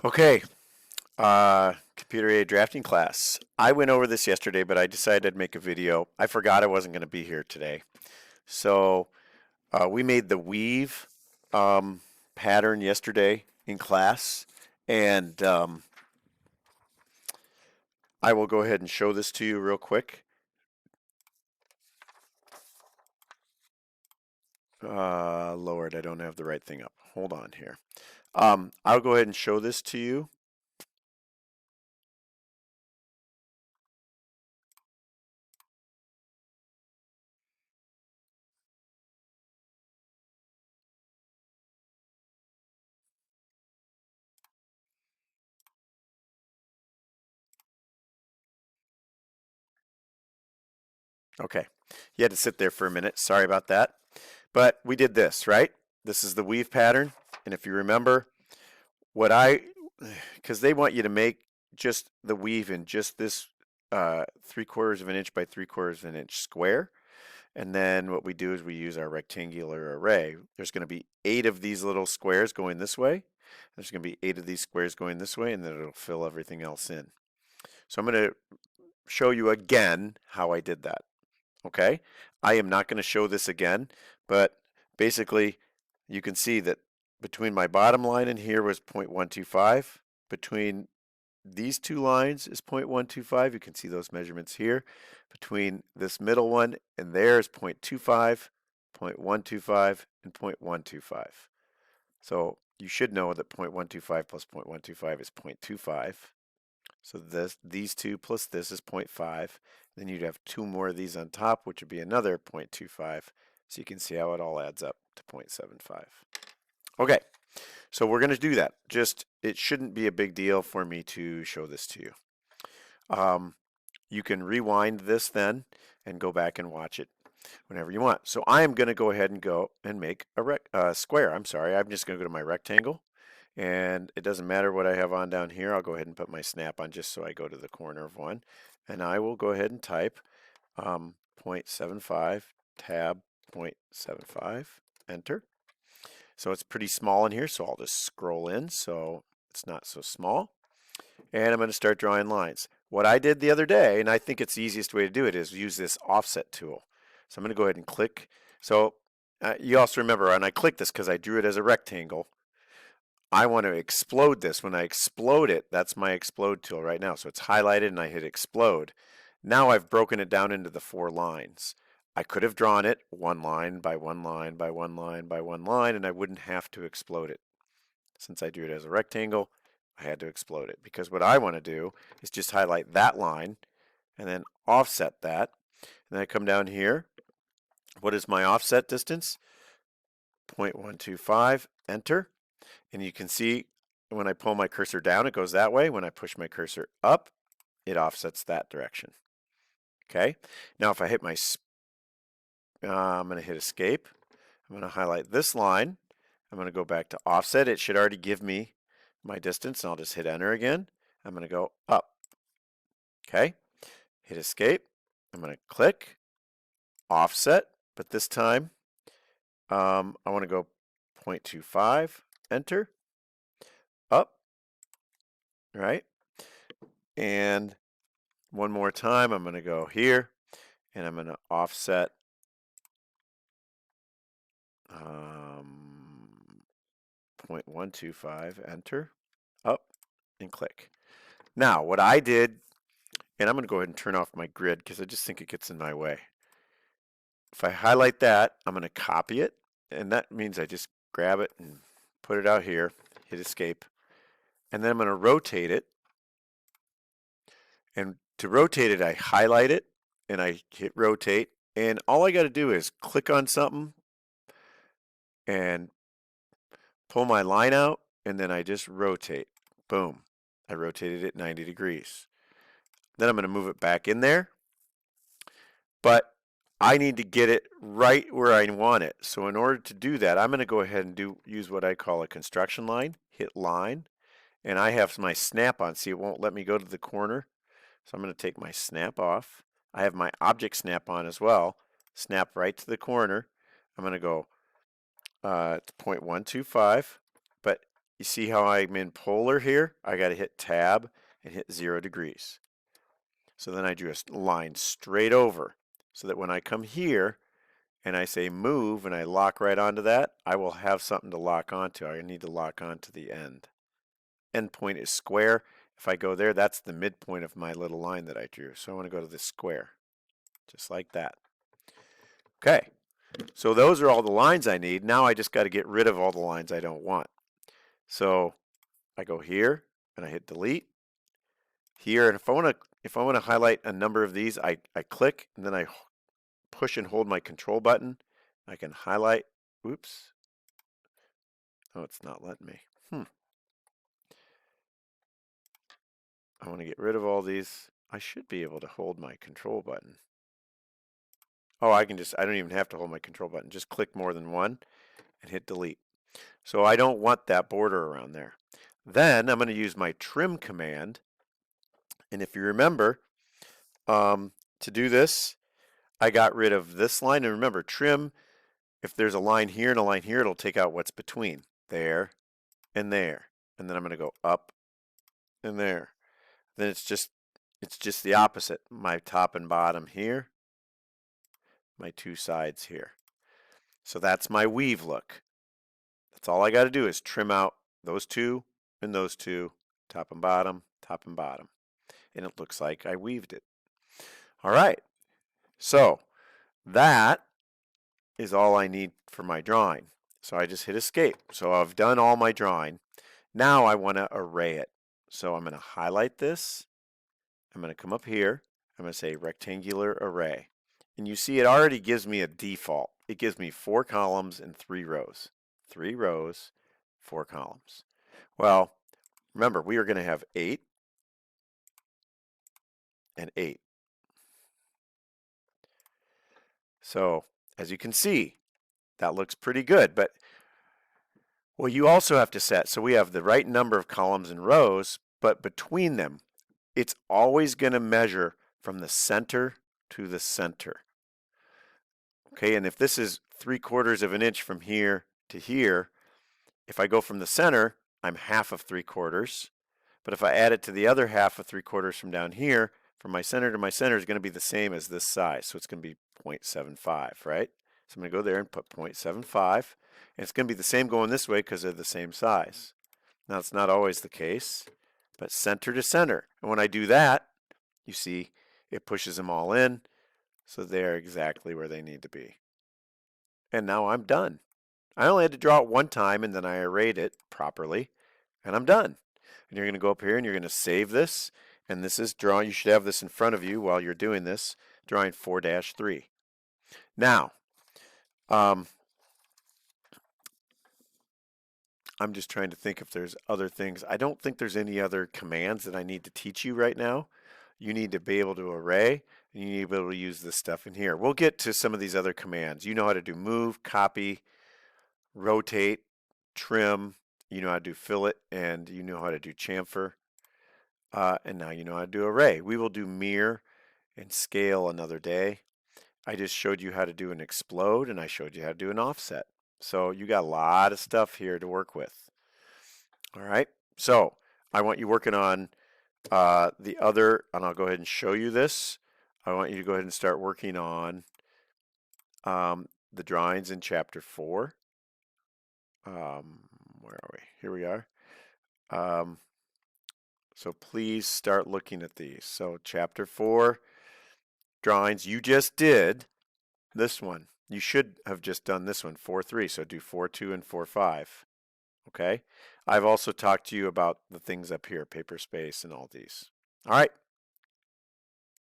Okay, computer aided drafting class. I went over this yesterday, but I decided I'd make a video. I forgot I wasn't going to be here today. So we made the weave pattern yesterday in class, and I will go ahead and show this to you real quick. Lord, I don't have the right thing up. Hold on here. I'll go ahead and show this to you. Okay, you had to sit there for a minute. Sorry about that. But we did this, right? This is the weave pattern. And if you remember, because they want you to make just the weave in just this 3/4 of an inch by 3/4 of an inch square. And then what we do is we use our rectangular array. There's going to be 8 of these little squares going this way. There's going to be 8 of these squares going this way, and then it'll fill everything else in. So I'm going to show you again how I did that. Okay, I am not going to show this again, but basically you can see that between my bottom line and here was 0.125. Between these two lines is 0.125. You can see those measurements here. Between this middle one and there is 0.25, 0.125, and 0.125. So you should know that 0.125 plus 0.125 is 0.25. So these two plus this is 0.5. Then you'd have 2 more of these on top, which would be another 0.25. So you can see how it all adds up to 0.75. Okay, so we're going to do that. It shouldn't be a big deal for me to show this to you. You can rewind this then and go back and watch it whenever you want. So I am going to go ahead and go and make a square. I'm sorry, I'm just going to go to my rectangle. And it doesn't matter what I have on down here. I'll go ahead and put my snap on just so I go to the corner of one. And I will go ahead and type 0.75 tab 0.75, enter. So it's pretty small in here, so I'll just scroll in so it's not so small. And I'm going to start drawing lines. What I did the other day, and I think it's the easiest way to do it, is use this offset tool. So I'm going to go ahead and click. So you also remember when I click this because I drew it as a rectangle, I want to explode this. When I explode it, that's my explode tool right now. So it's highlighted and I hit explode. Now I've broken it down into the 4 lines. I could have drawn it 1 line by 1 line by 1 line by 1 line, and I wouldn't have to explode it. Since I drew it as a rectangle, I had to explode it because what I want to do is just highlight that line and then offset that. And then I come down here. What is my offset distance? 0.125, enter. And you can see when I pull my cursor down, it goes that way. When I push my cursor up, it offsets that direction. Okay. Now if I hit my, I'm going to hit escape. I'm going to highlight this line. I'm going to go back to offset. It should already give me my distance. And I'll just hit enter again. I'm going to go up. Okay. Hit escape. I'm going to click offset, but this time I want to go 0.25, enter, up, right? And one more time, I'm going to go here and I'm going to offset 0.125, enter, up, and click. Now, what I did, and I'm going to go ahead and turn off my grid because I just think it gets in my way. If I highlight that, I'm going to copy it, and that means I just grab it and put it out here, hit escape, and then I'm going to rotate it. And to rotate it, I highlight it and I hit rotate. And all I got to do is click on something and pull my line out, and then I just rotate. Boom. I rotated it 90 degrees. Then I'm going to move it back in there. But I need to get it right where I want it. So in order to do that, I'm going to go ahead and use what I call a construction line. Hit line. And I have my snap on. See, it won't let me go to the corner. So I'm going to take my snap off. I have my object snap on as well. Snap right to the corner. I'm going to go to 0.125, but you see how I'm in polar here? I got to hit tab and hit 0 degrees. So then I drew a line straight over so that when I come here and I say move and I lock right onto that, I will have something to lock onto. I need to lock onto the end. End point is square. If I go there, that's the midpoint of my little line that I drew. So I want to go to this square, just like that. Okay, so those are all the lines I need. Now I just got to get rid of all the lines I don't want. So I go here and I hit delete. Here, and if I want to highlight a number of these, I click and then I push and hold my control button. I can highlight. Oops. Oh, it's not letting me. I want to get rid of all these. I should be able to hold my control button. Oh, I don't even have to hold my control button. Just click more than one and hit delete. So I don't want that border around there. Then I'm going to use my trim command. And if you remember, to do this, I got rid of this line. And remember, trim, if there's a line here and a line here, it'll take out what's between there and there. And then I'm going to go up and there. Then it's just the opposite. My top and bottom here, my two sides here. So that's my weave look. That's all I got to do is trim out those two and those two, top and bottom, top and bottom. And it looks like I weaved it. All right. So that is all I need for my drawing. So I just hit escape. So I've done all my drawing. Now I want to array it. So I'm going to highlight this. I'm going to come up here. I'm going to say rectangular array. And you see it already gives me a default. It gives me 4 columns and 3 rows. 3 rows, 4 columns. Well, remember, we are going to have 8 and 8. So as you can see, that looks pretty good. But well, you also have to set, so we have the right number of columns and rows, but between them, it's always going to measure from the center to the center. Okay, and if this is 3/4 of an inch from here to here, if I go from the center, I'm half of 3/4. But if I add it to the other half of 3/4 from down here, from my center to my center is going to be the same as this size. So it's going to be 0.75, right? So I'm going to go there and put 0.75. And it's going to be the same going this way because they're the same size. Now, it's not always the case, but center to center. And when I do that, you see it pushes them all in. So they're exactly where they need to be. And now I'm done. I only had to draw it one time and then I arrayed it properly and I'm done. And you're going to go up here and you're going to save this. And this is drawing, you should have this in front of you while you're doing this, drawing 4-3. Now, I'm just trying to think if there's other things. I don't think there's any other commands that I need to teach you right now. You need to be able to array, and you need to be able to use this stuff in here. We'll get to some of these other commands. You know how to do move, copy, rotate, trim. You know how to do fillet, and you know how to do chamfer. And now you know how to do array. We will do mirror and scale another day. I just showed you how to do an explode, and I showed you how to do an offset. So you got a lot of stuff here to work with. All right. So I want you working on the other, and I'll go ahead and show you this. I want you to go ahead and start working on the drawings in chapter 4. Where are we? Here we are. So please start looking at these. So chapter 4 drawings, you just did this one. You should have just done this one, 4-3. So do 4-2 and 4-5. Okay. I've also talked to you about the things up here, paper space and all these. All right.